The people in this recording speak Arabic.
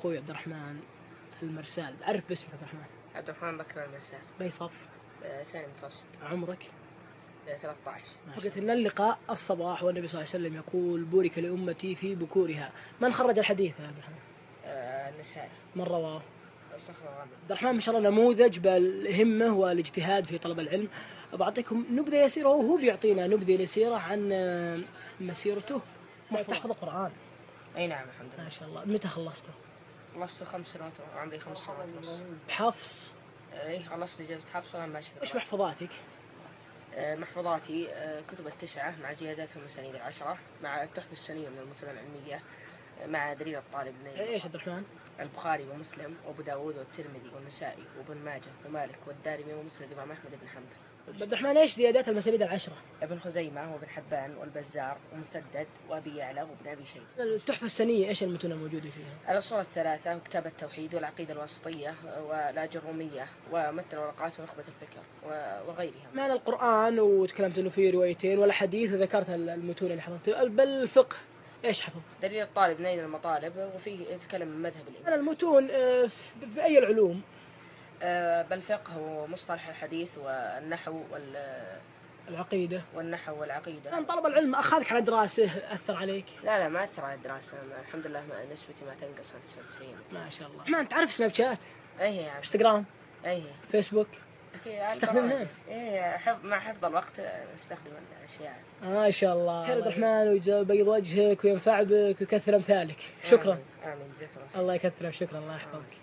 أخوي عبد الرحمن المرسال، عرف باسمك عبد الرحمن. عبد الرحمن بكر المرسال. بأي صف؟ ثاني متوسط. عمرك؟ 13. قلت إن اللقاء الصباح والنبي صلى الله عليه وسلم يقول بورك لأمتي في بكورها. من خرج الحديث يا عبد الرحمن؟ النسائي. من رواه؟ صخر الغامدي. عبد الرحمن ما شاء الله نموذج بالهمة والاجتهاد في طلب العلم. بعطيكم نبذة يسيرة وهو بيعطينا نبذة يسيرة عن مسيرته. تحفظ القرآن؟ أي نعم الحمد لله. ما شاء الله. متى خلصته؟ خلصت 5 سنوات وعمري 5 سنوات ونص. بحفص؟ اي خلصت إجازة حفص وأنا ماشي. إيش محفظاتك؟ محفظاتي كتب التسعة مع زياداتهم المسانيد 10 مع التحفة السنية من المتون العلمية مع دليل الطالب. ايش عبد الرحمن؟ البخاري ومسلم وابو داود والترمذي والنسائي وابن ماجه ومالك والدارمي ومسند الإمام أحمد بن حنبل. عبد الرحمن ايش زيادات المسانيد 10؟ ابن خزيمة وابن حبان والبزار ومسدد وابي يعلى وابن ابي شيبة. التحفة السنية ايش المتون الموجودة فيها؟ الأصول الثلاثة وكتاب التوحيد والعقيدة الواسطية والأجرومية ومتن ورقات ونخبة الفكر وغيرها. معنى القرآن وتكلمت انه في روايتين ولا حديث وذكرت المتون اللي حفظتها. بالفقه ايش حفظت؟ دليل الطالب نيل المطالب وفيه يتكلم من مذهب الإمام. أنا المتون في أي العلوم؟ بالفقه ومصطلح الحديث والنحو العقيدة. والنحو والعقيدة. يعني طلب العلم أخذك على دراسة أثر عليك؟ لا ما أثر على الدراسة، الحمد لله نسبتي ما تنقص عن 99. ما شاء الله. ما أنت عارف سناب شات؟ أي يعني. انستغرام؟ أي. فيسبوك؟ تستخدمها؟ إيه مع حفظ الوقت استخدم الأشياء. ما شاء الله. خير عبد الرحمن ويبيض وجهك وينفع بك ويكثر أمثالك. شكرا. آمين. جزاك الله. الله يكثر شكرا. الله يحفظك.